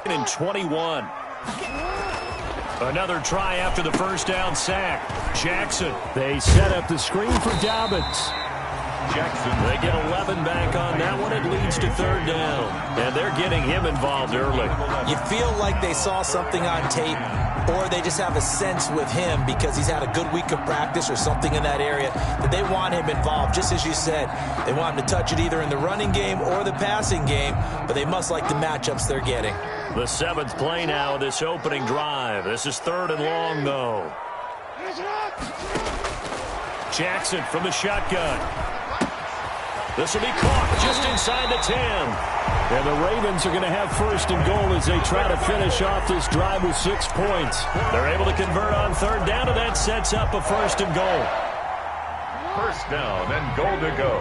and 21. Another try after the first down sack. Jackson. They set up the screen for Dobbins. Jackson. They get 11 back on that one. It leads to third down. And they're getting him involved early. You feel like they saw something on tape, or they just have a sense with him because he's had a good week of practice or something in that area that they want him involved. Just as you said, they want him to touch it either in the running game or the passing game, but they must like the matchups they're getting. The 7th play now, this opening drive. This is 3rd and long, though. Jackson from the shotgun. This will be caught just inside the 10. And the Ravens are going to have 1st and goal as they try to finish off this drive with 6 points. They're able to convert on 3rd down, and that sets up a 1st and goal. 1st down and goal to go.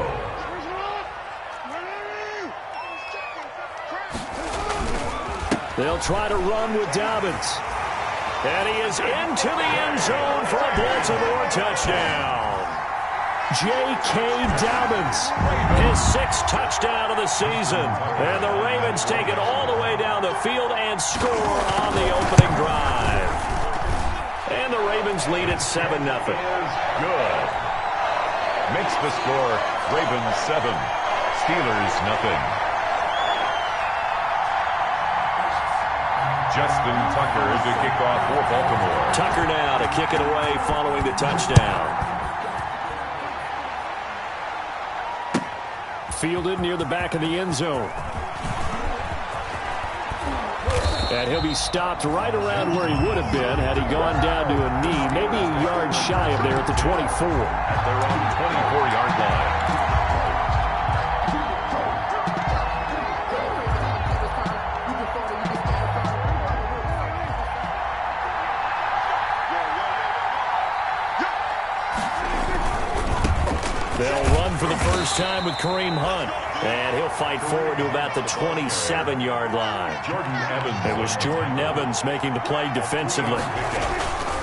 They'll try to run with Dobbins. And he is into the end zone for a Baltimore touchdown. J.K. Dobbins, his 6th touchdown of the season. And the Ravens take it all the way down the field and score on the opening drive. And the Ravens lead at 7-0. Good. Makes the score Ravens 7, Steelers 0. Justin Tucker to kick off for Baltimore. Tucker now to kick it away following the touchdown. Fielded near the back of the end zone. And he'll be stopped right around where he would have been had he gone down to a knee, maybe a yard shy of there at the 24. At their own 24-yard line. They'll run for the first time with Kareem Hunt. And he'll fight forward to about the 27-yard line. Jordan Evans. It was Jordan Evans making the play defensively.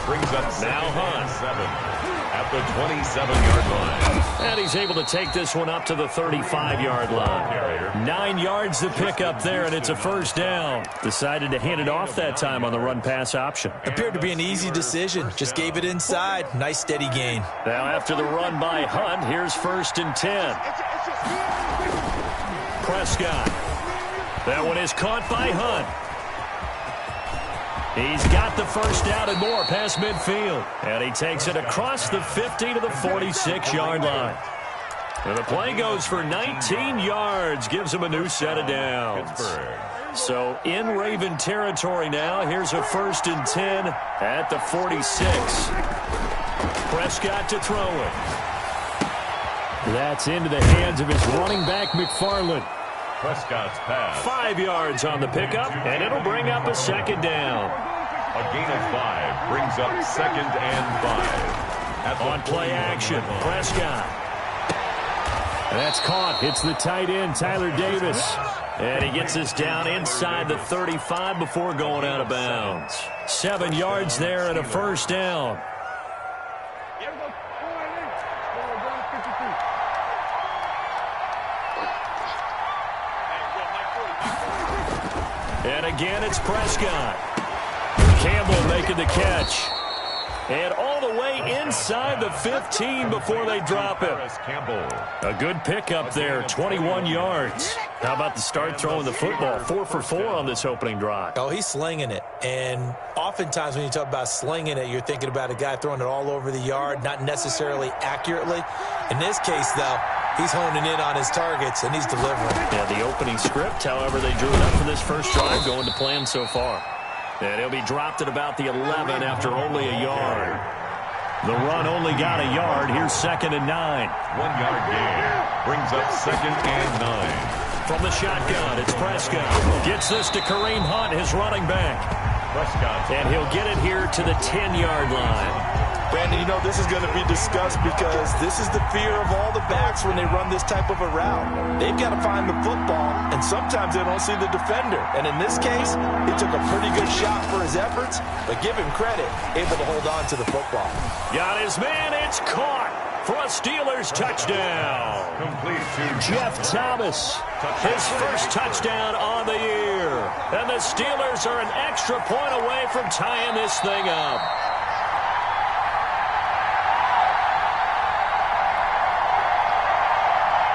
Brings up now Hunt. 7 at the 27-yard line. And he's able to take this one up to the 35-yard line. 9 yards to pick up there, and it's a 1st down. Decided to hand it off that time on the run-pass option. Appeared to be an easy decision. Just gave it inside. Nice steady gain. Now after the run by Hunt, here's 1st and 10. Prescott. That one is caught by Hunt. He's got the 1st down and more past midfield. And he takes it across the 50 to the 46-yard line. And the play goes for 19 yards. Gives him a new set of downs. Pittsburgh. So in Raven territory now. Here's a 1st and 10 at the 46. Prescott to throw it. That's into the hands of his running back, McFarland. Prescott's pass. 5 yards on the pickup, and it'll bring up a 2nd down. A gain of 5 brings up 2nd and 5. On play action, Prescott. That's caught. It's the tight end, Tyler Davis. And he gets us down inside the 35 before going out of bounds. 7 yards there and a 1st down. And again, it's Prescott. Campbell making the catch. And all the way inside the 15 before they drop it. A good pickup there, 21 yards. How about the start throwing the football? 4 for 4 on this opening drive. Oh, he's slinging it. And oftentimes when you talk about slinging it, you're thinking about a guy throwing it all over the yard, not necessarily accurately. In this case, though, he's honing in on his targets, and he's delivering. Yeah, the opening script, however, they drew it up for this first drive, going to plan so far. And he'll be dropped at about the 11 after only a yard. The run only got a yard. Here's 2nd and 9. 1-yard gain brings up 2nd and 9. From the shotgun, it's Prescott. Gets this to Kareem Hunt, his running back. Prescott. And he'll get it here to the 10-yard line. Brandon, you know this is going to be discussed because this is the fear of all the backs when they run this type of a route. They've got to find the football, and sometimes they don't see the defender. And in this case, he took a pretty good shot for his efforts, but give him credit, able to hold on to the football. Got his man, it's caught for a Steelers touchdown. Complete to Jeff Thomas, his first touchdown on the year. And the Steelers are an extra point away from tying this thing up.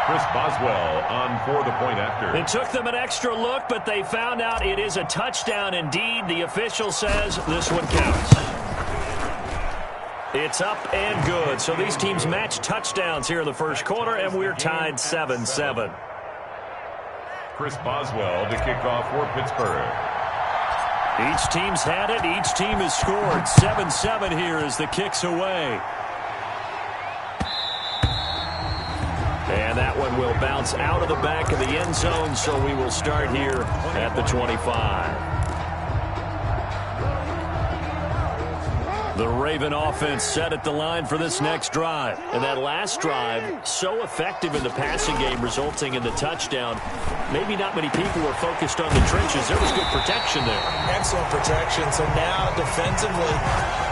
Chris Boswell on for the point after. It took them an extra look, but they found out it is a touchdown indeed. The official says this one counts. It's up and good. So these teams match touchdowns here in the first quarter, and we're tied 7-7. Chris Boswell to kick off for Pittsburgh. Each team's had it. Each team has scored. 7-7 here as the kick's away. And that one will bounce out of the back of the end zone, so we will start here at the 25. The Raven offense set at the line for this next drive. And that last drive, so effective in the passing game, resulting in the touchdown. Maybe not many people were focused on the trenches. There was good protection there. Excellent protection. So now, defensively,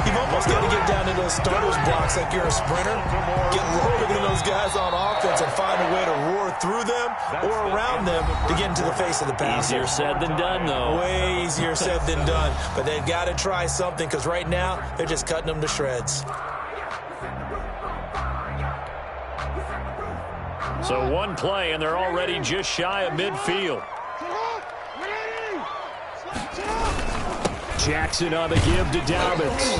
you've almost got to get down to those starters blocks like you're a sprinter. Get lower than those guys on offense and find a way to roar through them or around them to get into the face of the passer. Easier said than done, though. Way easier said than done. But they've got to try something because right now, they're just cutting them to shreds. So one play, and they're already just shy of midfield. Jackson on the give to Dobbins.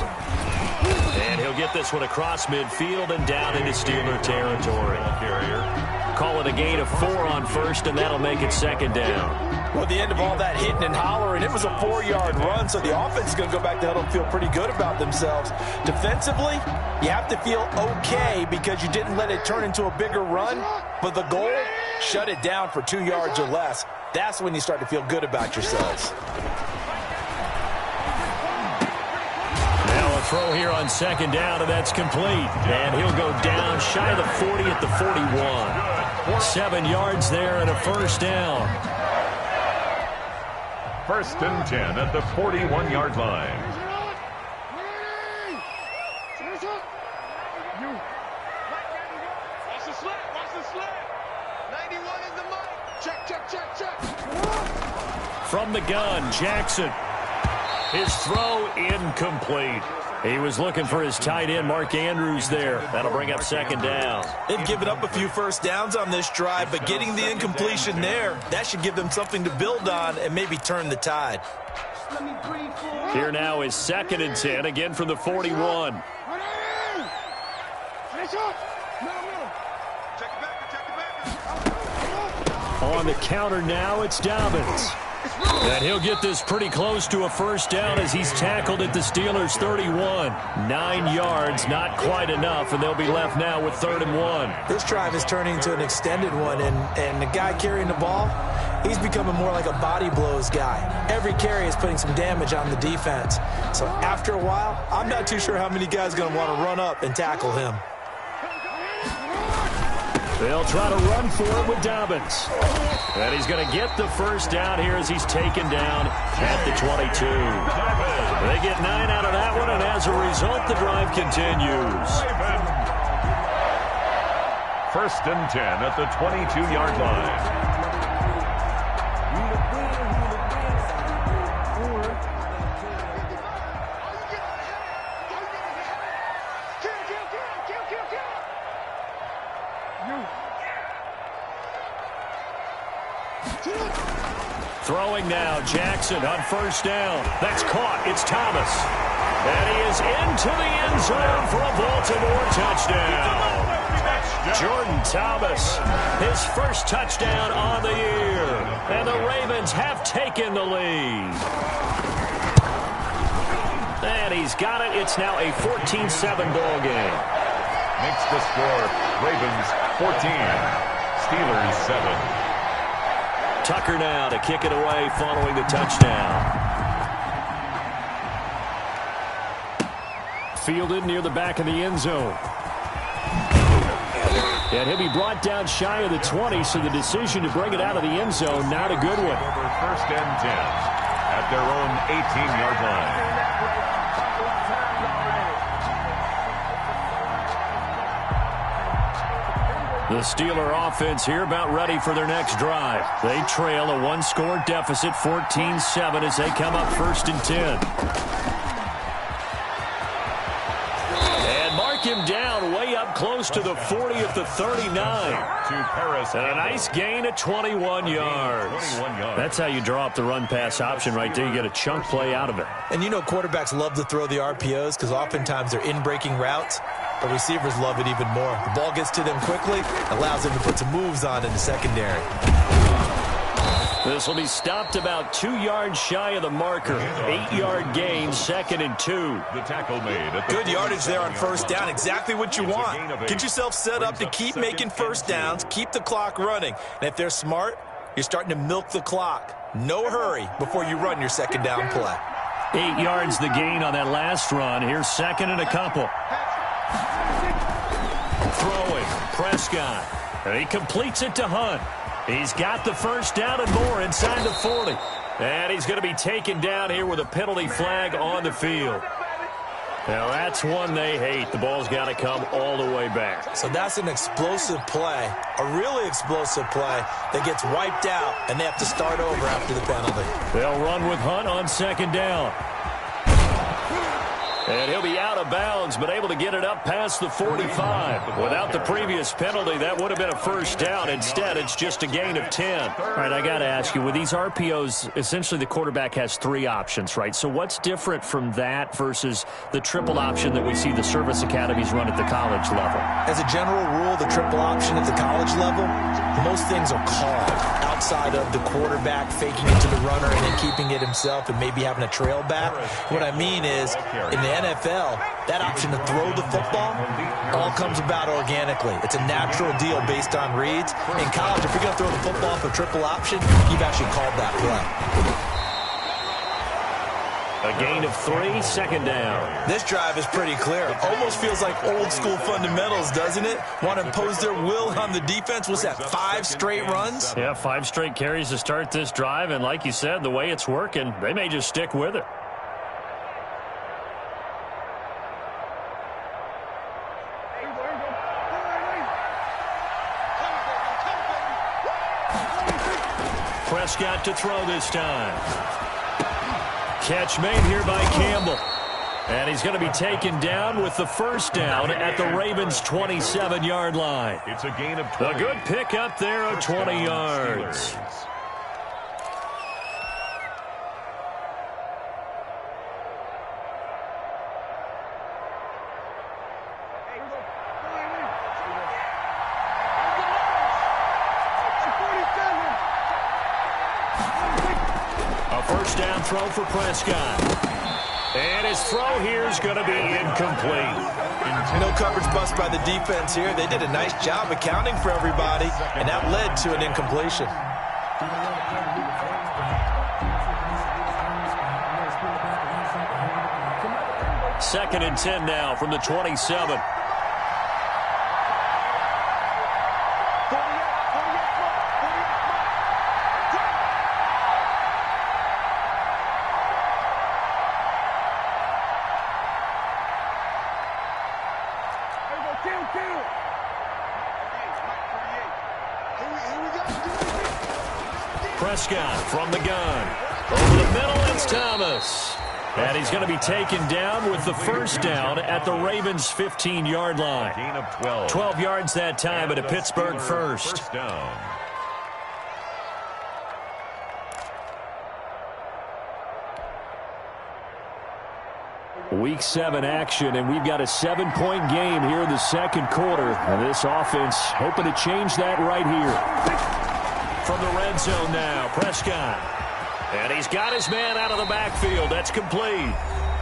And he'll get this one across midfield and down into Steeler territory. Call it a gain of 4 on first, and that'll make it second down. Well, at the end of all that hitting and hollering, it was a 4-yard run, so the offense is going to go back to huddle and feel pretty good about themselves. Defensively, you have to feel okay because you didn't let it turn into a bigger run, but the goal, shut it down for 2 yards or less. That's when you start to feel good about yourselves. Now a throw here on second down, and that's complete. And he'll go down shy of the 40 at the 41. 7 yards there and a first down. First and 10 at the 41-yard line. Watch the slip. Watch the slip. 91 is the mark. Check, check, check, check. From the gun, Jackson. His throw incomplete. He was looking for his tight end, Mark Andrews, there. That'll bring up second down. They've given up a few first downs on this drive, but getting the incompletion there, that should give them something to build on and maybe turn the tide. Here now is second and 10, again from the 41. On the counter now, it's Dobbins. And he'll get this pretty close to a first down as he's tackled at the Steelers' 31. 9 yards, not quite enough, and they'll be left now with 3rd and 1. This drive is turning into an extended one, and the guy carrying the ball, he's becoming more like a body blows guy. Every carry is putting some damage on the defense. So after a while, I'm not too sure how many guys are going to want to run up and tackle him. They'll try to run for it with Dobbins. And he's going to get the first down here as he's taken down at the 22. They get 9 out of that one, and as a result, the drive continues. First and 10 at the 22-yard line. Throwing now, Jackson on first down. That's caught. It's Thomas. And he is into the end zone for a Baltimore touchdown. Jordan Thomas, his first touchdown on the year. And the Ravens have taken the lead. And he's got it. It's now a 14-7 ball game. Makes the score Ravens 14, Steelers 7. Tucker now to kick it away following the touchdown. Fielded near the back of the end zone. And he'll be brought down shy of the 20, so the decision to bring it out of the end zone, not a good one. First and 10 at their own 18-yard line. The Steeler offense here about ready for their next drive. They trail a one-score deficit, 14-7, as they come up 1st and 10. And mark him down way up close to the 40 at the 39. And a nice gain of 21 yards. That's how you draw up the run-pass option right there. You get a chunk play out of it. And you know quarterbacks love to throw the RPOs because oftentimes they're in-breaking routes. But receivers love it even more. The ball gets to them quickly, allows them to put some moves on in the secondary. This will be stopped about 2 yards shy of the marker. 8-yard gain, 2nd and 2. The tackle made. Good yardage there on 1st down. Exactly what you want. Get yourself set up to keep making 1st downs, keep the clock running. And if they're smart, you're starting to milk the clock. No hurry before you run your 2nd down play. 8 yards the gain on that last run. Here's 2nd and a couple. Throwing, Prescott. And he completes it to Hunt. He's got the 1st down and more inside the 40. And he's going to be taken down here with a penalty flag on the field. Now, that's one they hate. The ball's got to come all the way back. So that's an explosive play, a really explosive play that gets wiped out, and they have to start over after the penalty. They'll run with Hunt on 2nd down. And he'll be out of bounds, but able to get it up past the 45. Without the previous penalty, that would have been a 1st down. Instead, it's just a gain of 10. All right, I got to ask you, with these RPOs, essentially the quarterback has 3 options, right? So what's different from that versus the triple option that we see the service academies run at the college level? As a general rule, the triple option at the college level, most things are called outside of the quarterback faking it to the runner and then keeping it himself and maybe having a trail back. What I mean is, in the NFL, that option to throw the football all comes about organically. It's a natural deal based on reads. In college, if you're going to throw the football for triple option, you've actually called that play. A gain of 3, 2nd down. This drive is pretty clear. Almost feels like old school fundamentals, doesn't it? Want to impose their will on the defense. What's that, 5 straight runs? Yeah, 5 straight carries to start this drive. And like you said, the way it's working, they may just stick with it. Prescott to throw this time. Catch made here by Campbell. And he's going to be taken down with the 1st down at the Ravens' 27-yard line. It's a gain of 20. A good pick up there of 20 yards. Throw for Prescott. And his throw here is going to be incomplete. No coverage bust by the defense here. They did a nice job accounting for everybody, and that led to an incompletion. Second and 10 now from the 27. Prescott from the gun. Over the middle, it's Thomas. And he's going to be taken down with the 1st down at the Ravens' 15-yard line. Gain of 12. 12 yards that time at a Pittsburgh 1st. Down. Week 7 action, and we've got a 7-point game here in the 2nd quarter. And this offense hoping to change that right here. From the red zone now, Prescott. And he's got his man out of the backfield. That's complete.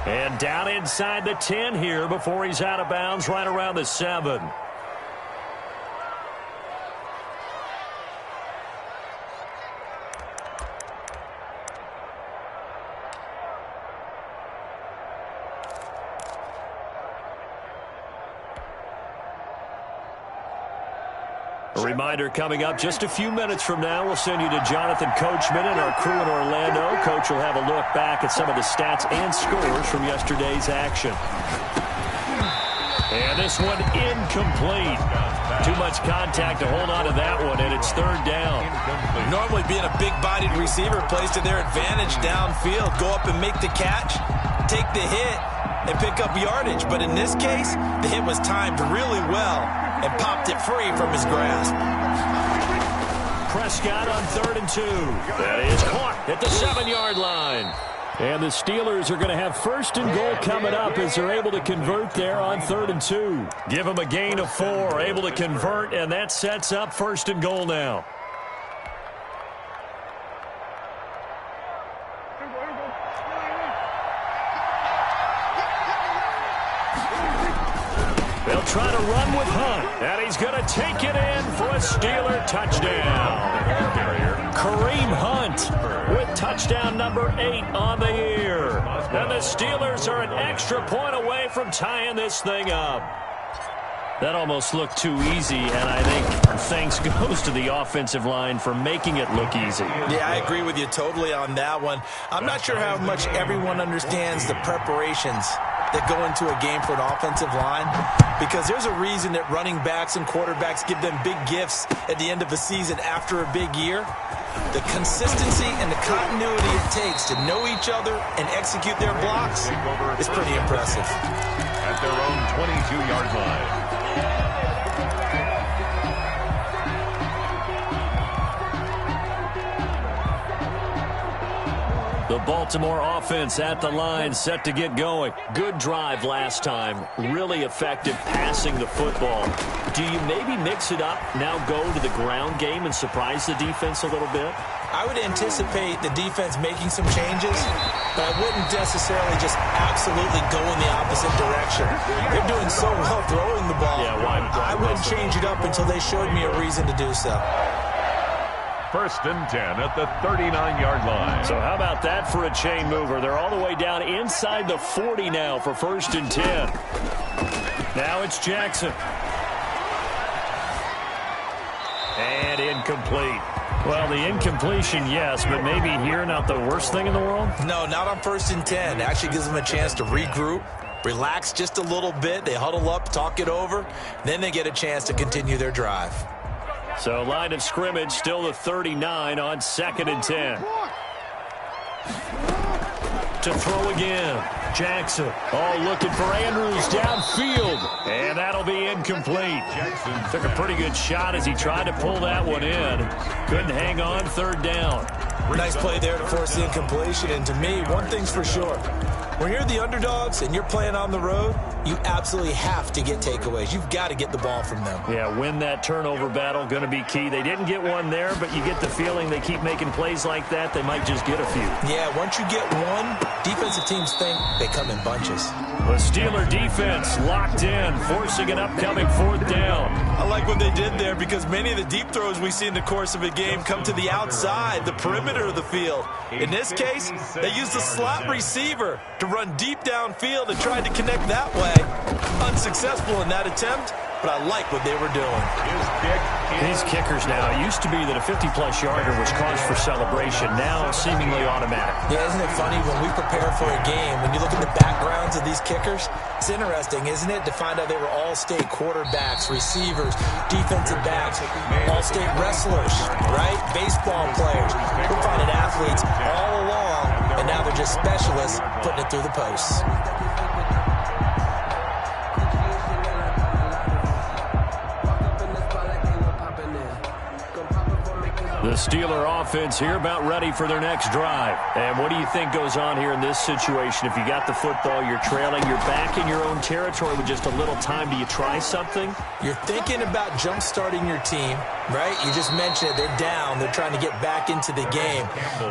And down inside the 10 here before he's out of bounds right around the 7. A reminder coming up just a few minutes from now, we'll send you to Jonathan Coachman and our crew in Orlando. Coach will have a look back at some of the stats and scores from yesterday's action. And this one incomplete. Too much contact to hold on to that one, and it's third down. Normally being a big-bodied receiver plays to their advantage downfield. Go up and make the catch, take the hit, and pick up yardage. But in this case, the hit was timed really well and popped it free from his grasp. Prescott on 3rd and 2. That is caught at the 7-yard line. And the Steelers are going to have 1st and goal coming up as they're able to convert there on 3rd and 2. Give them a gain of 4, able to convert, and that sets up 1st and goal now. They'll try to run with Hunt, and he's going to take it in for a Steeler touchdown. Kareem Hunt with touchdown number 8 on the year. And the Steelers are an extra point away from tying this thing up. That almost looked too easy, and I think thanks goes to the offensive line for making it look easy. Yeah, I agree with you totally on that one. I'm not sure how much everyone understands the preparations that go into a game for an offensive line, because there's a reason that running backs and quarterbacks give them big gifts at the end of the season after a big year. The consistency and the continuity it takes to know each other and execute their blocks is pretty impressive. At their own 22-yard line. The Baltimore offense at the line, set to get going. Good drive last time. Really effective passing the football. Do you maybe mix it up, now go to the ground game and surprise the defense a little bit? I would anticipate the defense making some changes, but I wouldn't necessarily just absolutely go in the opposite direction. They're doing so well throwing the ball. Yeah, why I wouldn't change it up until they showed me a reason to do so. 1st and 10 at the 39-yard line. So how about that for a chain mover? They're all the way down inside the 40 now for 1st and 10. Now it's Jackson. And incomplete. Well, the incompletion, yes, but maybe here not the worst thing in the world? No, not on 1st and 10. It actually gives them a chance to regroup, relax just a little bit. They huddle up, talk it over. Then they get a chance to continue their drive. So line of scrimmage still the 39 on 2nd and 10. To throw again. Jackson. Oh, looking for Andrews downfield. And that'll be incomplete. Took a pretty good shot as he tried to pull that one in. Couldn't hang on, 3rd down. Nice play there to force the incompletion. And to me, one thing's for sure. When you're the underdogs and you're playing on the road, you absolutely have to get takeaways. You've got to get the ball from them. Yeah, win that turnover battle, going to be key. They didn't get one there, but you get the feeling they keep making plays like that, they might just get a few. Yeah, once you get one, defensive teams think they come in bunches. The Steeler defense locked in, forcing an upcoming 4th down. I like what they did there because many of the deep throws we see in the course of a game come to the outside, the perimeter of the field. In this case, they used a slot receiver to run deep downfield and tried to connect that way. Unsuccessful in that attempt, but I like what they were doing. These kickers now, it used to be that a 50-plus yarder was cause for celebration. Now seemingly automatic. Yeah, isn't it funny when we prepare for a game, when you look at the backgrounds of these kickers, it's interesting, isn't it, to find out they were all-state quarterbacks, receivers, defensive backs, all-state wrestlers, right? Baseball players. We're finding athletes all along, and now they're just specialists putting it through the posts. The Steeler offense here about ready for their next drive. And what do you think goes on here in this situation? If you got the football, you're trailing, you're back in your own territory with just a little time. Do you try something? You're thinking about jump-starting your team, right? You just mentioned it. They're down. They're trying to get back into the game.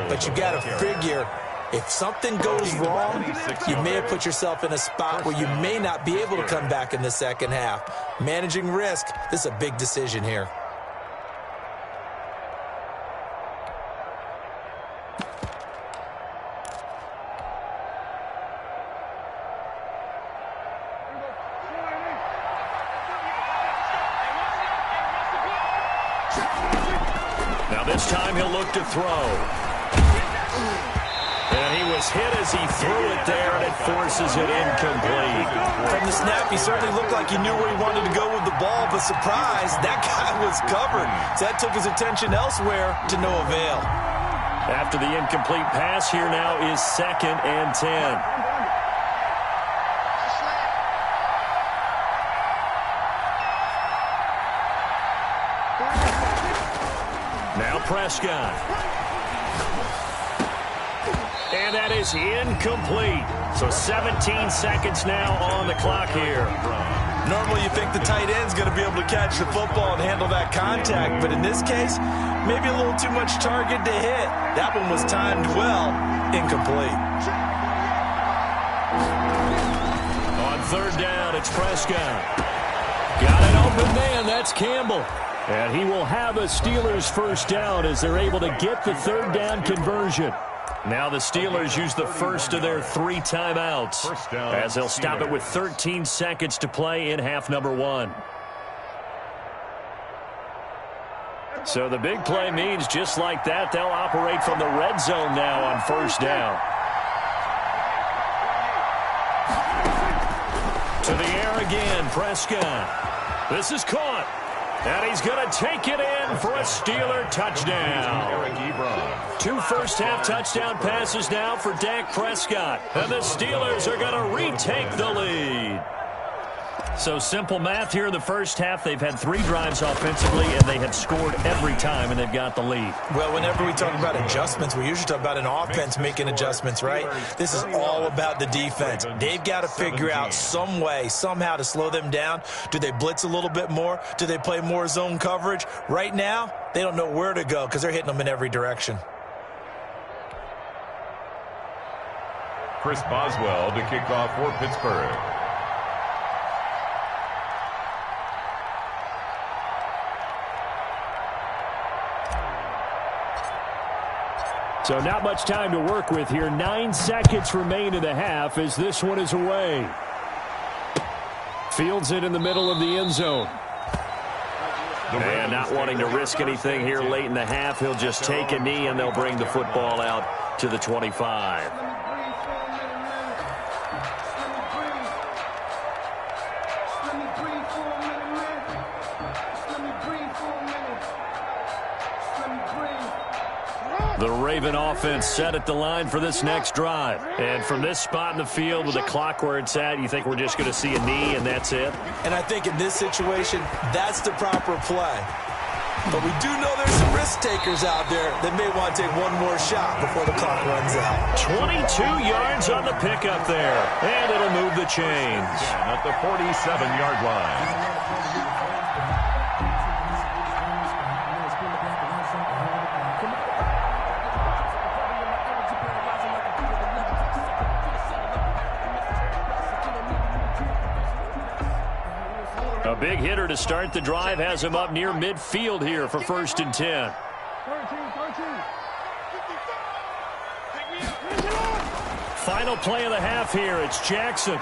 But you got to figure, if something goes wrong, you may have put yourself in a spot where you may not be able to come back in the second half. Managing risk, this is a big decision here. Now this time he'll look to throw. And he was was hit as he threw it there, and it forces it incomplete. From the snap, he certainly looked like he knew where he wanted to go with the ball, but surprise, that guy was covered. So that took his attention elsewhere to no avail. After the incomplete pass, here now is 2nd and 10. Now Prescott. And that is incomplete. So 17 seconds now on the clock here. Normally you think the tight end's going to be able to catch the football and handle that contact, but in this case, maybe a little too much target to hit. That one was timed well, incomplete. On 3rd down, it's Prescott. Got an open man, that's Campbell. And he will have a Steelers 1st down as they're able to get the 3rd down conversion. Now the Steelers use the first of their 3 timeouts as they'll stop it with 13 seconds to play in half number 1. So the big play means just like that, they'll operate from the red zone now on 1st down. To the air again, Prescott. This is caught. And he's going to take it in for a Steeler touchdown. 2 first-half touchdown passes now for Dak Prescott. And the Steelers are going to retake the lead. So simple math here in the first half. They've had 3 drives offensively, and they have scored every time, and they've got the lead. Well, whenever we talk about adjustments, we usually talk about an offense making adjustments, right? This is all about the defense. They've got to figure out some way, somehow to slow them down. Do they blitz a little bit more? Do they play more zone coverage? Right now, they don't know where to go because they're hitting them in every direction. Chris Boswell to kick off for Pittsburgh. So not much time to work with here. 9 seconds remain in the half as this one is away. Fields it in the middle of the end zone. And not wanting to risk anything here late in the half, he'll just take a knee and they'll bring the football out to the 25. The Raven offense set at the line for this next drive. And from this spot in the field with the clock where it's at, you think we're just going to see a knee and that's it? And I think in this situation, that's the proper play. But we do know there's some risk takers out there that may want to take one more shot before the clock runs out. 22 yards on the pickup there. And it'll move the chains. At the 47-yard line. A big hitter to start the drive has him up near midfield here for 1st and 10. Final play of the half here. It's Jackson.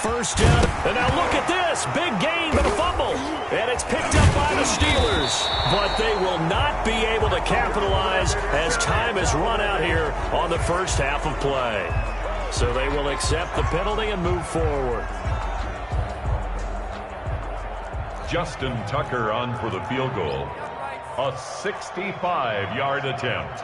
1st down. And now look at this. Big gain but a fumble. And it's picked up by the Steelers. But they will not be able to capitalize as time has run out here on the first half of play. So they will accept the penalty and move forward. Justin Tucker on for the field goal. A 65-yard attempt.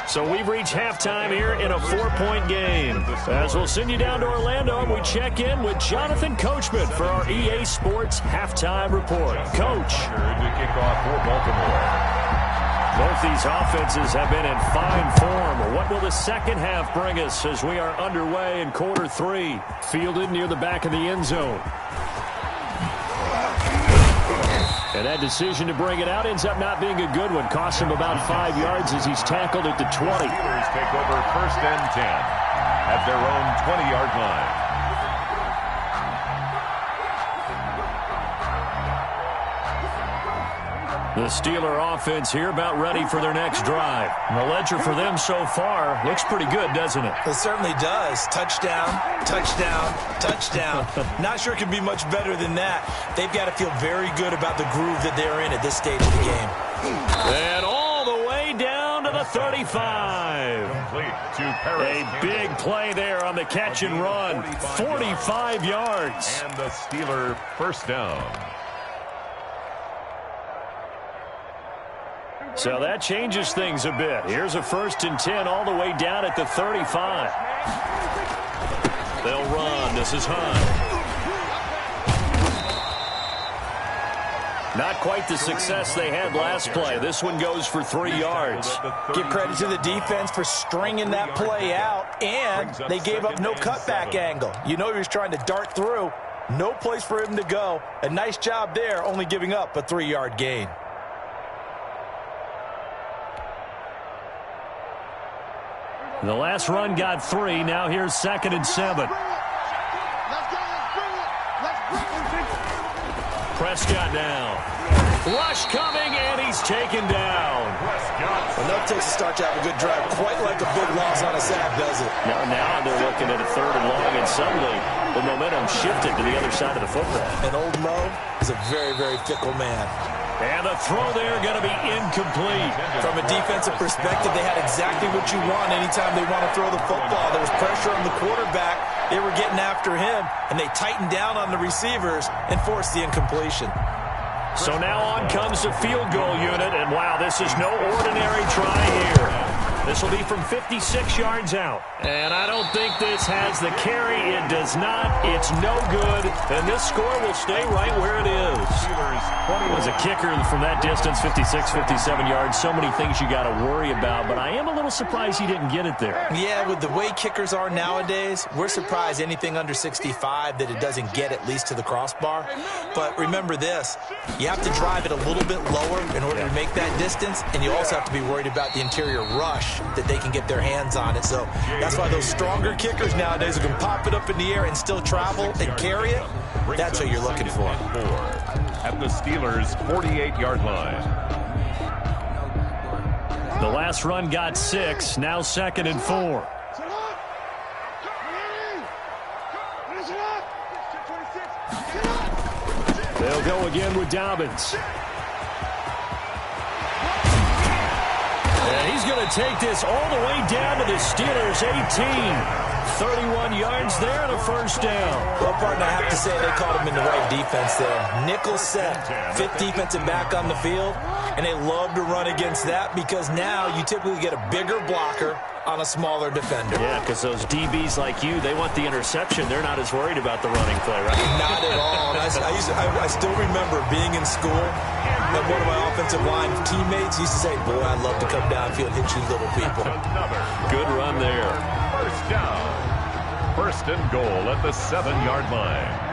So we've reached halftime here in a 4-point game. As we'll send you down to Orlando, we check in with Jonathan Coachman for our EA Sports Halftime Report. Coach. To kick off for Baltimore. Both these offenses have been in fine form. What will the second half bring us as we are underway in quarter 3? Fielded near the back of the end zone. And that decision to bring it out ends up not being a good one. Costs him about 5 yards as he's tackled at the 20. Steelers take over 1st and 10 at their own 20-yard line. The Steeler offense here about ready for their next drive. And the ledger for them so far looks pretty good, doesn't it? It certainly does. Touchdown, touchdown, touchdown. Not sure it can be much better than that. They've got to feel very good about the groove that they're in at this stage of the game. And all the way down to the 35. A big play there on the catch and run. 45 yards. And the Steeler first down. So that changes things a bit. Here's a 1st and 10 all the way down at the 35. They'll run. This is Hunt. Not quite the success they had last play. This one goes for 3 yards. Give credit to the defense for stringing that play out, and they gave up no cutback angle. You know he was trying to dart through. No place for him to go. A nice job there, only giving up a 3-yard gain. The last run got 3. Now here's 2nd and 7. Prescott now. Rush coming, and he's taken down. Enough takes to start to have a good drive. Quite like a big loss on a sack, does it? Now they're looking at a 3rd and long, and suddenly the momentum shifted to the other side of the football. And old Mo is a very, very fickle man. And the throw there going to be incomplete. From a defensive perspective, they had exactly what you want anytime they want to throw the football. There was pressure on the quarterback. They were getting after him, and they tightened down on the receivers and forced the incompletion. So now on comes the field goal unit, and wow, this is no ordinary try here. This will be from 56 yards out. And I don't think this has the carry. It does not. It's no good. And this score will stay right where it is. As a kicker from that distance, 56, 57 yards, so many things you got to worry about. But I am a little surprised he didn't get it there. Yeah, with the way kickers are nowadays, we're surprised anything under 65 that it doesn't get at least to the crossbar. But remember this, you have to drive it a little bit lower in order to make that distance. And you also have to be worried about the interior rush that they can get their hands on it. So that's why those stronger kickers nowadays who can pop it up in the air and still travel and carry it, that's what you're looking for. At the Steelers' 48-yard line. The last run got 6. Now 2nd and 4. They'll go again with Dobbins. And he's going to take this all the way down to the Steelers' 18. 31 yards there and a 1st down. Well, partner, I have to say they called him in the right defense there. Nickel set, 5th defensive back on the field, and they love to run against that because now you typically get a bigger blocker on a smaller defender. Yeah, because those DBs like you, they want the interception. They're not as worried about the running play, right? Not at all. I still remember being in school, and one of my offensive line teammates used to say, boy, I'd love to come downfield and hit you little people. Good run there. 1st down. 1st and goal at the 7-yard line.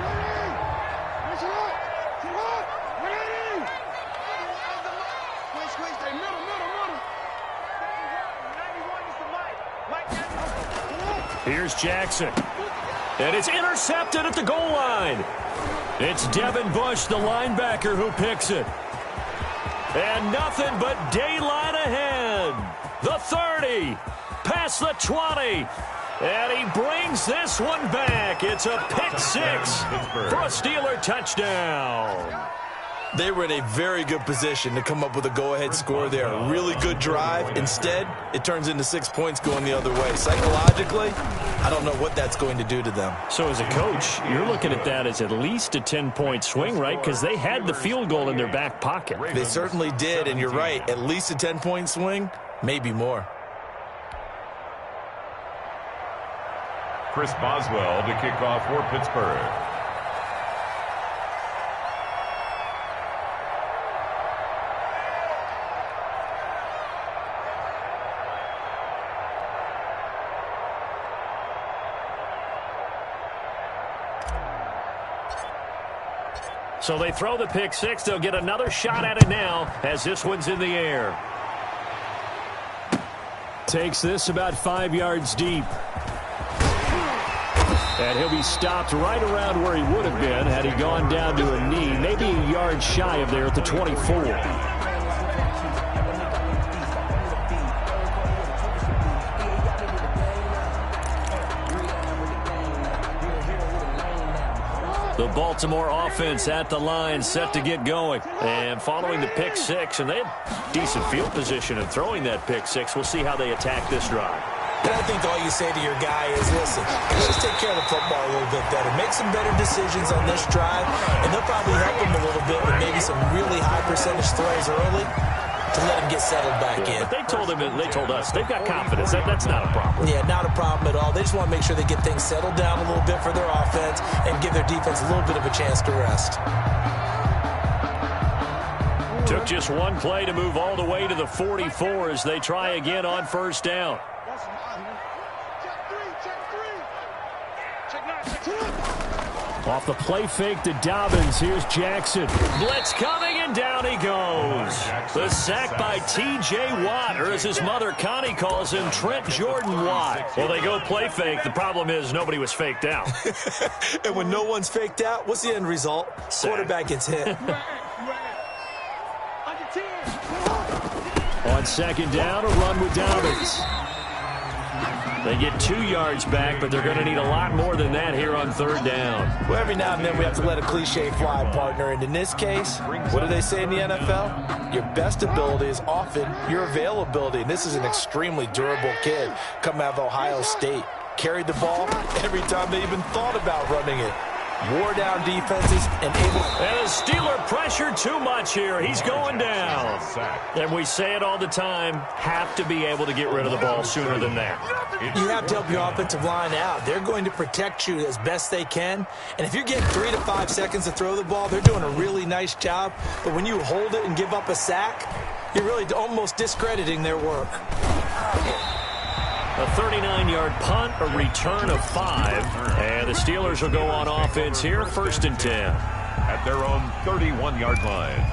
Here's Jackson. And it's intercepted at the goal line. It's Devin Bush, the linebacker, who picks it. And nothing but daylight ahead. The 30, past the 20. And he brings this one back. It's a pick 6 for a Steeler touchdown. They were in a very good position to come up with a go-ahead score there. A really good drive. Instead, it turns into 6 points going the other way. Psychologically, I don't know what that's going to do to them. So as a coach, you're looking at that as at least a 10-point swing, right? Because they had the field goal in their back pocket. They certainly did, and you're right. At least a 10-point swing, maybe more. Chris Boswell to kick off for Pittsburgh. So they throw the pick 6. They'll get another shot at it now as this one's in the air. Takes this about 5 yards deep. And he'll be stopped right around where he would have been had he gone down to a knee, maybe a yard shy of there at the 24. The Baltimore offense at the line, set to get going. And following the pick six, and they had decent field position in throwing that pick six. We'll see how they attack this drive. And I think all you say to your guy is, listen, let's take care of the football a little bit better. Make some better decisions on this drive, and they'll probably help him a little bit with maybe some really high percentage throws early to let him get settled back in. But they told us they've got confidence. That's not a problem. Yeah, not a problem at all. They just want to make sure they get things settled down a little bit for their offense and give their defense a little bit of a chance to rest. Took just one play to move all the way to the 44 as they try again on first down. Off the play fake to Dobbins. Here's Jackson. Blitz coming, and down he goes. The sack by T.J. Watt, or as his mother Connie calls him, Trent Jordan Watt. Well, they go play fake. The problem is nobody was faked out. And when no one's faked out, what's the end result? Sack. Quarterback gets hit. On second down, a run with Dobbins. They get 2 yards back, but they're going to need a lot more than that here on third down. Well, every now and then we have to let a cliche fly, partner. And in this case, what do they say in the NFL? Your best ability is often your availability. And this is an extremely durable kid coming out of Ohio State. Carried the ball every time they even thought about running it. Wore down defenses and able... And the Steeler pressure too much here. He's going down. And we say it all the time, have to be able to get rid of the ball sooner than that. You have to help your offensive line out. They're going to protect you as best they can. And if you get 3 to 5 seconds to throw the ball, they're doing a really nice job. But when you hold it and give up a sack, you're really almost discrediting their work. A 39-yard punt, a return of 5. And the Steelers will go on offense here, 1st and 10. At their own 31-yard line.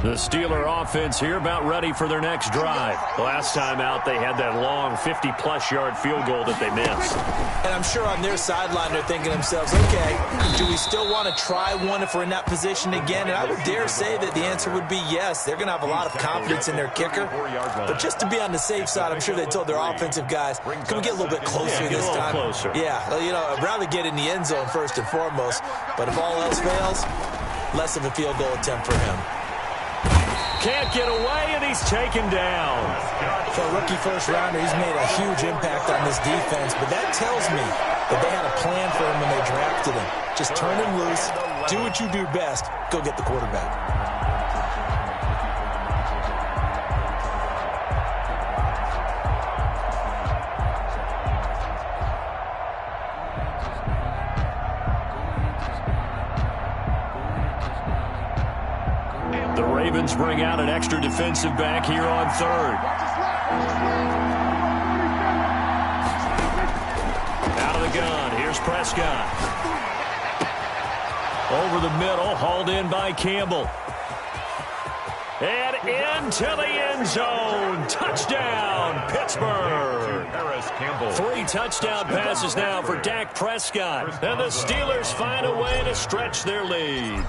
The Steeler offense here about ready for their next drive. Last time out, they had that long 50-plus yard field goal that they missed. And I'm sure on their sideline they're thinking to themselves, okay, do we still want to try one if we're in that position again? And I would dare say that the answer would be yes. They're going to have a lot of confidence in their kicker. But just to be on the safe side, I'm sure they told their offensive guys, can we get a little bit closer this time? Closer. Yeah, you know, I'd rather get in the end zone first and foremost. But if all else fails, less of a field goal attempt for him. Can't get away, and he's taken down. For a rookie first-rounder, he's made a huge impact on this defense, but that tells me that they had a plan for him when they drafted him. Just turn him loose, do what you do best, go get the quarterback. Ravens bring out an extra defensive back here on third. Out of the gun, here's Prescott. Over the middle, hauled in by Campbell. And into the end zone. Touchdown, Pittsburgh. 3 touchdown passes now for Dak Prescott. And the Steelers find a way to stretch their lead.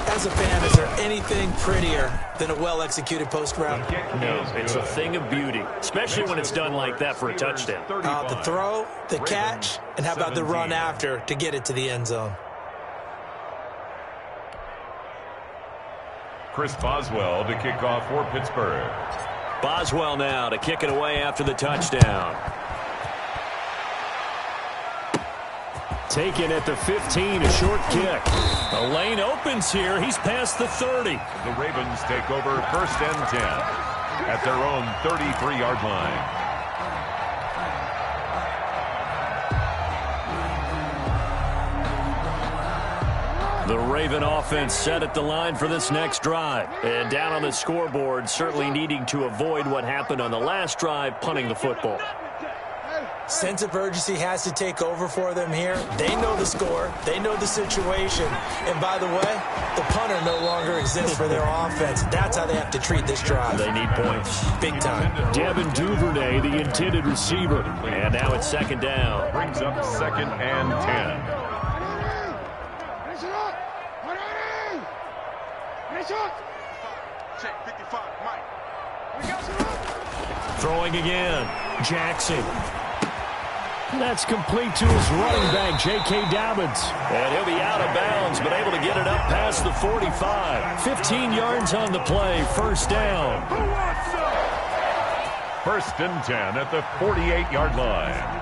As a fan, is there anything prettier than a well-executed post-round? No, it's a thing of beauty, especially when it's done like that for a touchdown. The throw, the catch, and how about the run after to get it to the end zone? Chris Boswell to kick off for Pittsburgh. Boswell now to kick it away after the touchdown. Taken at the 15, a short kick. The lane opens here. He's past the 30. The Ravens take over 1st and 10 at their own 33-yard line. The Raven offense set at the line for this next drive. And down on the scoreboard, certainly needing to avoid what happened on the last drive, punting the football. Sense of urgency has to take over for them here. They know the score. They know the situation. And by the way, the punter no longer exists for their offense. That's how they have to treat this drive. They need points. Big time. Devin Duvernay, the intended receiver. And now it's 2nd down. Brings up 2nd and 10. Check 55, Mike. Throwing again. Jackson. That's complete to his running back, xJAydAsDaDDy4x's. And he'll be out of bounds, but able to get it up past the 45. 15 yards on the play, first down. First and 10 at the 48-yard line.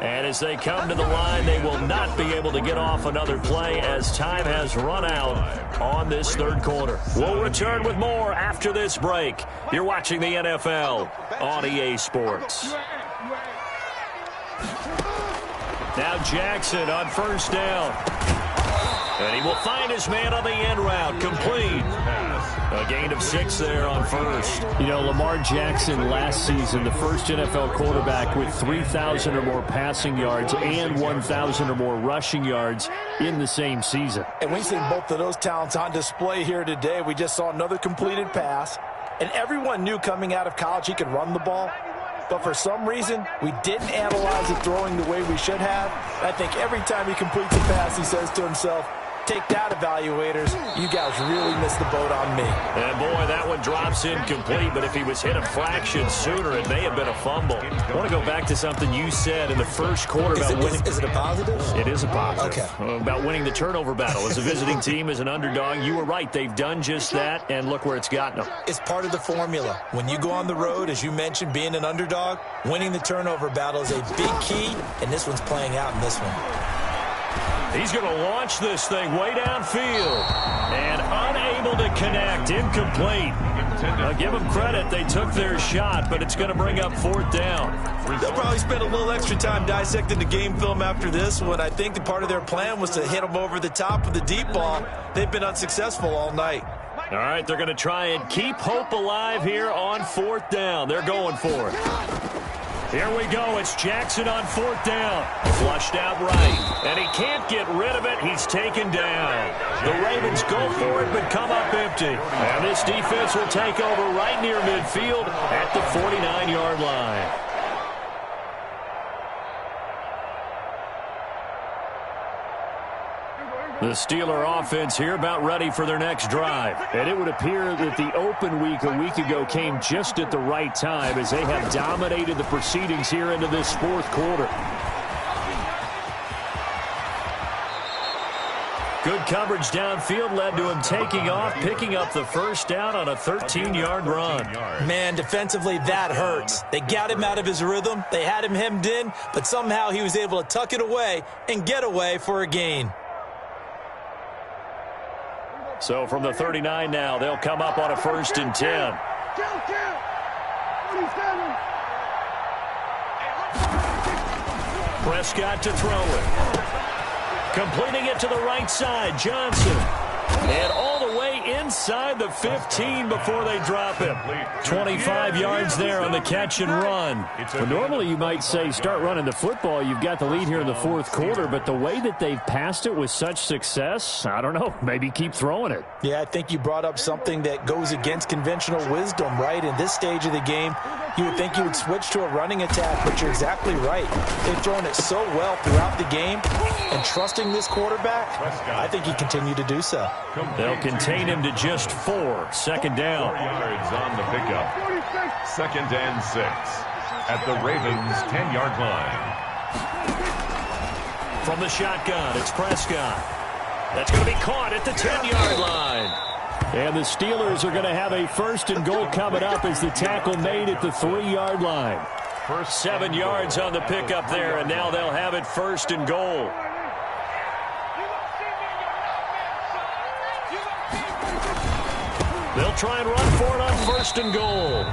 And as they come to the line, they will not be able to get off another play as time has run out on this third quarter. We'll return with more after this break. You're watching the NFL on EA Sports. Now Jackson on first down. And he will find his man on the end route. Complete. A gain of 6 there on first. You know, Lamar Jackson last season, the first NFL quarterback with 3,000 or more passing yards and 1,000 or more rushing yards in the same season. And we've seen both of those talents on display here today. We just saw another completed pass. And everyone knew coming out of college he could run the ball. But for some reason, we didn't analyze it throwing the way we should have. I think every time he completes a pass, he says to himself, take that, evaluators. You guys really missed the boat on me. And, boy, that one drops incomplete, but if he was hit a fraction sooner, it may have been a fumble. I want to go back to something you said in the first quarter about winning. Is it a positive? It is a positive. Okay. About winning the turnover battle. As a visiting team, as an underdog, you were right. They've done just that, and look where it's gotten them. It's part of the formula. When you go on the road, as you mentioned, being an underdog, winning the turnover battle is a big key, and this one's playing out in this one. He's going to launch this thing way downfield. And unable to connect. Incomplete. I'll give them credit. They took their shot, but it's going to bring up fourth down. They'll probably spend a little extra time dissecting the game film after this one. I think the part of their plan was to hit them over the top with the deep ball. They've been unsuccessful all night. All right, they're going to try and keep hope alive here on fourth down. They're going for it. Here we go. It's Jackson on fourth down. Flushed out right. And he can't get rid of it. He's taken down. The Ravens go for it, but come up empty. And this defense will take over right near midfield at the 49-yard line. The Steeler offense here about ready for their next drive. And it would appear that the open week a week ago came just at the right time as they have dominated the proceedings here into this fourth quarter. Good coverage downfield led to him taking off, picking up the first down on a 13-yard run. Man, defensively, that hurts. They got him out of his rhythm. They had him hemmed in, but somehow he was able to tuck it away and get away for a gain. So from the 39 now, they'll come up on a first and 10. Prescott to throw it. Completing it to the right side, Johnson. And all the way inside the 15 before they drop him. 25 yards there on the catch and run. Well, normally you might say start running the football. You've got the lead here in the fourth quarter, but the way that they've passed it with such success, I don't know, maybe keep throwing it. Yeah, I think you brought up something that goes against conventional wisdom, right? In this stage of the game, you would think you would switch to a running attack, but you're exactly right. They've thrown it so well throughout the game, and trusting this quarterback, I think he continued to do so. They'll contain him to just 4. Second down. 4 yards on the pickup. Second and 6 at the Ravens' 10-yard line. From the shotgun, it's Prescott. That's going to be caught at the 10-yard line. And the Steelers are going to have a first and goal coming up as the tackle made at the 3-yard line. First 7 yards on the pickup there, and now they'll have it first and goal. They'll try and run for it on first and goal.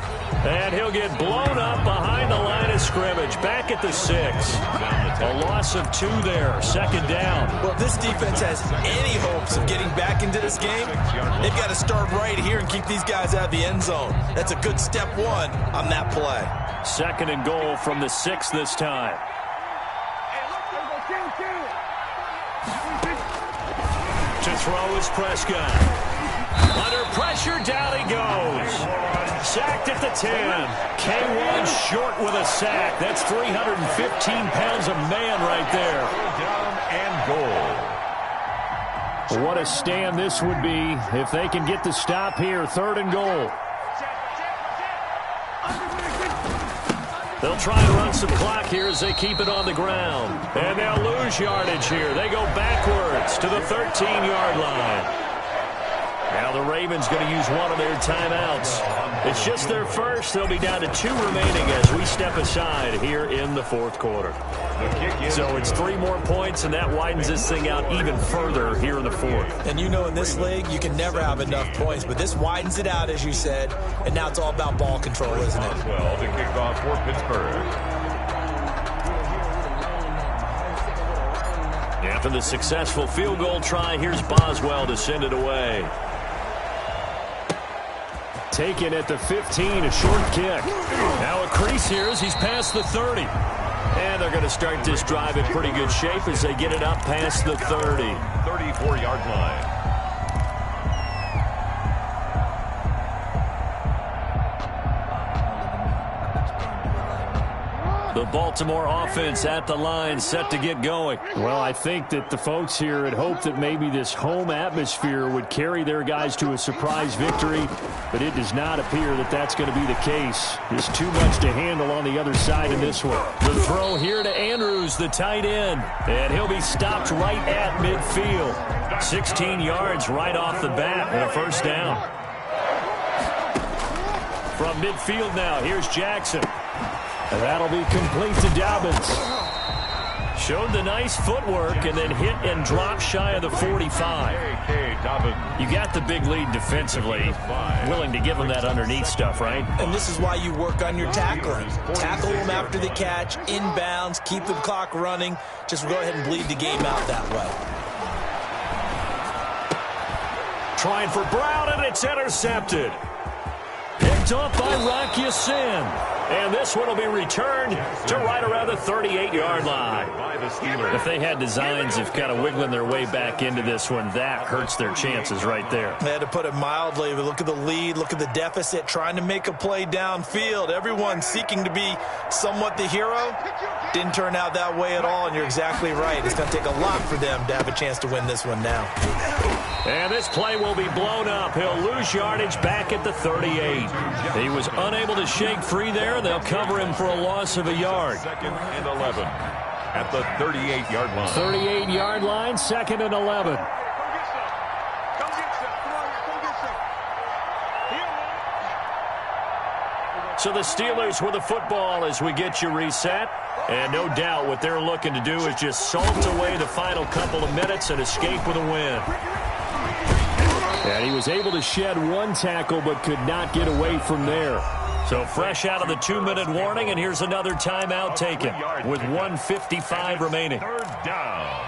And he'll get blown up behind the line of scrimmage. Back at the 6. A loss of 2 there. Second down. Well, if this defense has any hopes of getting back into this game, they've got to start right here and keep these guys out of the end zone. That's a good step 1 on that play. Second and goal from the 6 this time. To throw is Prescott. Under pressure, down he goes. Sacked at the 10. K1 short with a sack. That's 315 pounds of man right there. Down and goal. What a stand this would be if they can get the stop here. 3rd and goal. They'll try and run some clock here as they keep it on the ground. And they'll lose yardage here. They go backwards to the 13-yard line. Now the Ravens going to use one of their timeouts. It's just their first. They'll be down to 2 remaining as we step aside here in the 4th quarter. So it's 3 more points, and that widens this thing out even further here in the 4th. And you know in this league, you can never have enough points, but this widens it out, as you said, and now it's all about ball control, isn't it? Well, the kickoff for Pittsburgh. After the successful field goal try, here's Boswell to send it away. Taken at the 15, a short kick. Now a crease here as he's past the 30. And they're going to start this drive in pretty good shape as they get it up past the 30. 34-yard line. The Baltimore offense at the line, set to get going. Well, I think that the folks here had hoped that maybe this home atmosphere would carry their guys to a surprise victory, but it does not appear that that's going to be the case. There's too much to handle on the other side in this one. The throw here to Andrews, the tight end, and he'll be stopped right at midfield. 16 yards right off the bat and a first down. From midfield now, here's Jackson. And that'll be complete to Dobbins. Showed the nice footwork and then hit and dropped shy of the 45. You got the big lead defensively. Willing to give them that underneath stuff, right? And this is why you work on your tackling. Tackle them after the catch, inbounds, keep the clock running. Just go ahead and bleed the game out that way. Trying for Brown, and it's intercepted. Picked up by Rock Ya-Sin. And this one will be returned to right around the 38-yard line. If they had designs of kind of wiggling their way back into this one, that hurts their chances right there. They had to put it mildly, but look at the lead, look at the deficit, trying to make a play downfield. Everyone seeking to be somewhat the hero. Didn't turn out that way at all, and you're exactly right. It's going to take a lot for them to have a chance to win this one now. And this play will be blown up. He'll lose yardage back at the 38. He was unable to shake free there. They'll cover him for a loss of a yard. 2nd and 11 at the 38-yard line. 38-yard line, 2nd and 11. So the Steelers with the football as we get you reset. And no doubt what they're looking to do is just salt away the final couple of minutes and escape with a win. And he was able to shed 1 tackle but could not get away from there. So fresh out of the 2-minute warning, and here's another timeout taken with 1:55 remaining. 3rd down.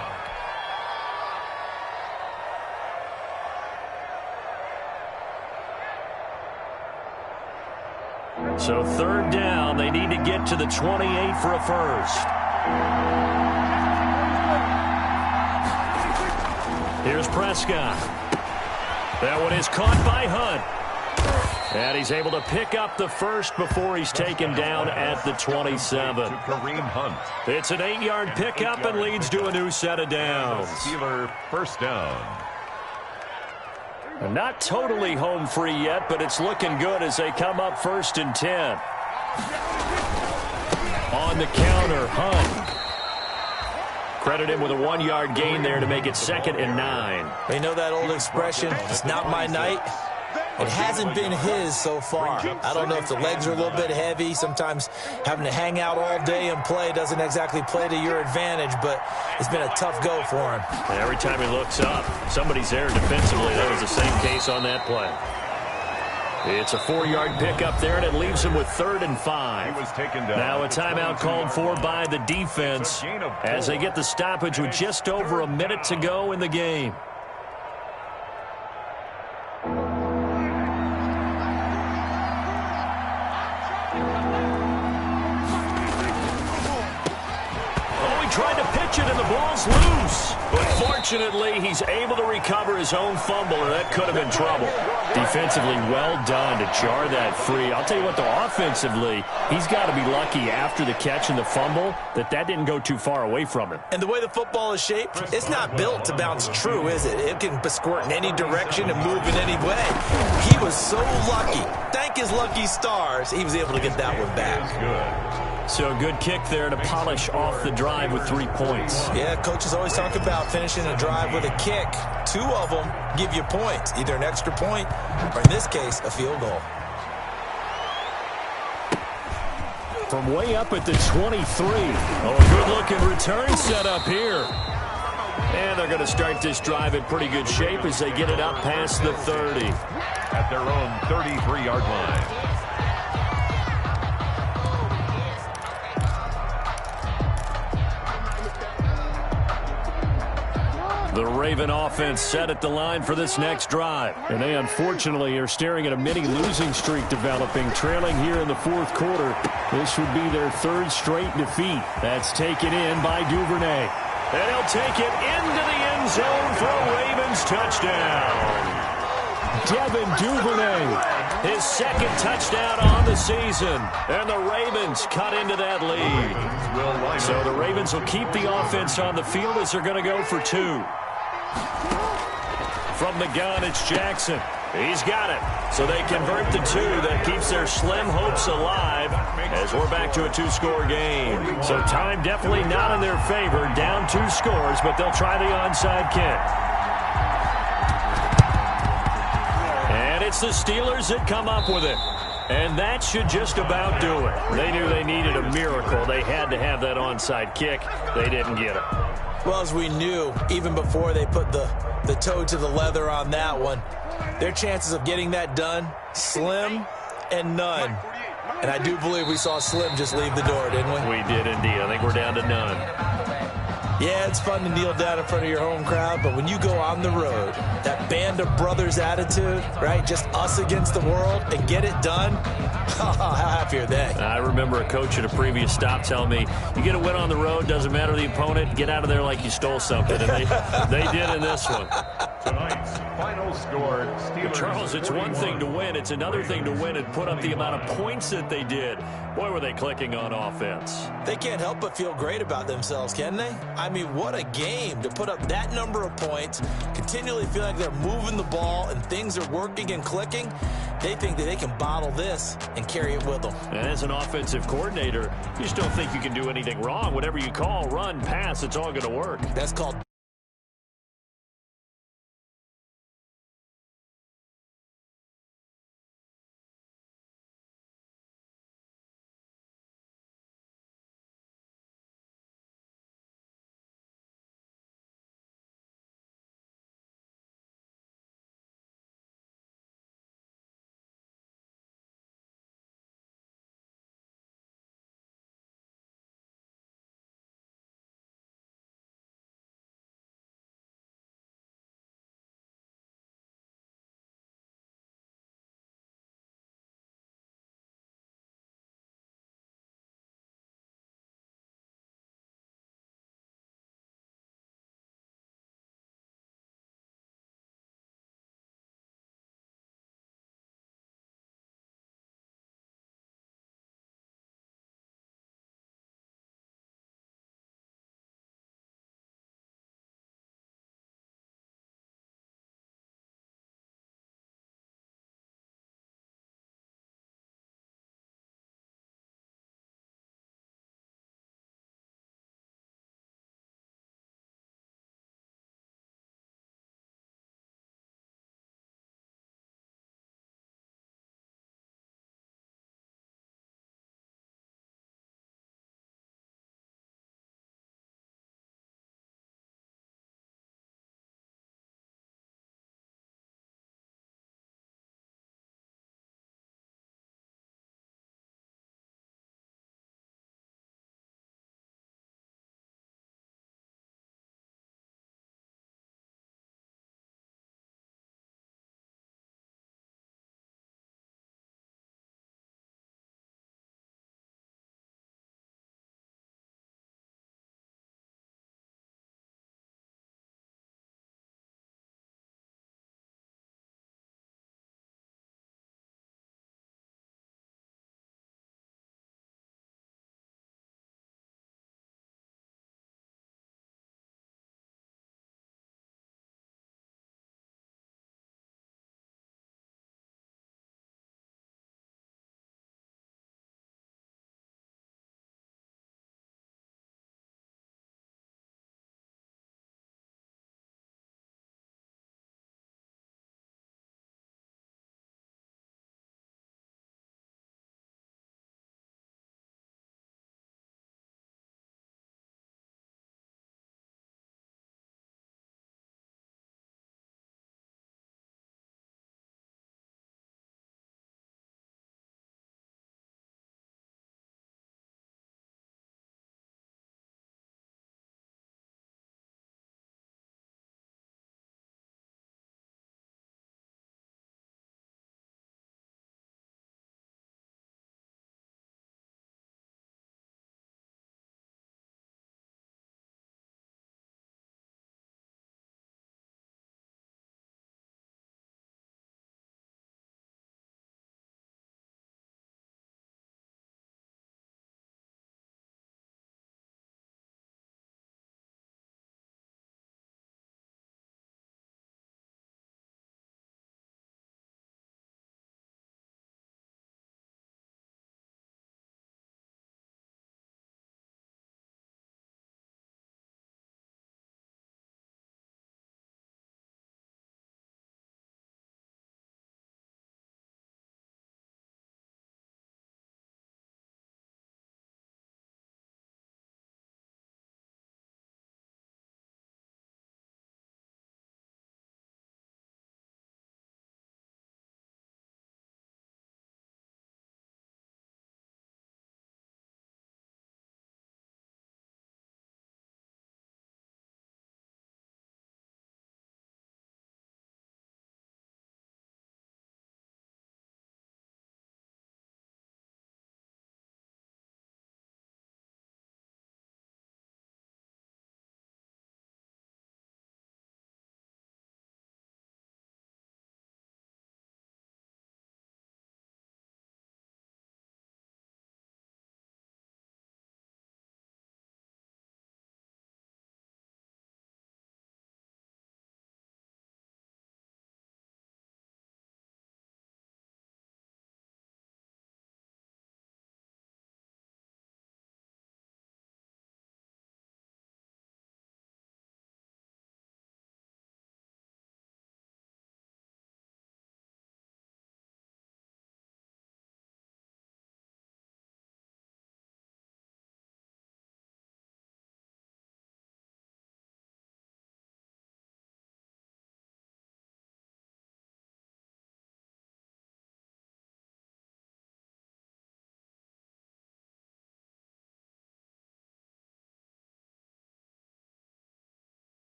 So 3rd down, they need to get to the 28 for a first. Here's Prescott. That one is caught by Hunt. And he's able to pick up the first before he's taken down at the 27. Kareem Hunt. It's an 8-yard pickup and leads to a new set of downs. Steeler first down. Not totally home free yet, but it's looking good as they come up 1st and 10. On the counter, Hunt. Credit him with a 1-yard gain there to make it 2nd and 9. You know that old expression, it's not my night? It hasn't been his so far. I don't know if the legs are a little bit heavy. Sometimes having to hang out all day and play doesn't exactly play to your advantage, but it's been a tough go for him. And every time he looks up, somebody's there defensively. That was the same case on that play. It's a 4-yard pickup there, and it leaves him with 3rd and 5. He was taken down. Now a timeout called for by the defense as they get the stoppage with just over a minute to go in the game. Tried to pitch it, and the ball's loose. But Fortunately, he's able to recover his own fumble, or that could have been trouble. Defensively, well done to jar that free. I'll tell you what, though, offensively, he's got to be lucky after the catch and the fumble that didn't go too far away from him. And the way the football is shaped, it's not built to bounce true, is it? It can squirt in any direction and move in any way. He was so lucky. Thank his lucky stars, he was able to get that one back. So good kick there to polish off the drive with 3 points. Yeah, coaches always talk about finishing a drive with a kick. 2 of them give you points, either an extra point or, in this case, a field goal. From way up at the 23. Oh, a good-looking return set up here. And they're going to start this drive in pretty good shape as they get it up past the 30. At their own 33-yard line. The Raven offense set at the line for this next drive. And they unfortunately are staring at a mini losing streak developing, trailing here in the fourth quarter. This would be their 3rd straight defeat. That's taken in by Duvernay. And he'll take it into the end zone for a Ravens touchdown. Devin Duvernay. His 2nd touchdown on the season. And the Ravens cut into that lead. So the Ravens will keep the offense on the field as they're going to go for 2. From the gun, it's Jackson. He's got it. So they convert the 2. That keeps their slim hopes alive as we're back to a 2-score game. So time definitely not in their favor. Down 2 scores, but they'll try the onside kick. And it's the Steelers that come up with it. And that should just about do it. They knew they needed a miracle. They had to have that onside kick. They didn't get it. Well, as we knew, even before they put the toe to the leather on that one, their chances of getting that done, slim and none. And I do believe we saw Slim just leave the door, didn't we? We did indeed. I think we're down to none. Yeah, it's fun to kneel down in front of your home crowd, but when you go on the road, that band of brothers attitude, right, just us against the world, and get it done, how happy are they? I remember a coach at a previous stop telling me, you get a win on the road, doesn't matter the opponent, get out of there like you stole something. And they did in this one. Tonight's final score, Steelers. Charles, it's one thing to win. It's another thing to win and put up the amount of points that they did. Boy, were they clicking on offense. They can't help but feel great about themselves, can they? I mean, what a game to put up that number of points, continually feel like they're moving the ball and things are working and clicking. They think that they can bottle this and carry it with them. And as an offensive coordinator, you just don't think you can do anything wrong. Whatever you call, run, pass, it's all going to work. That's called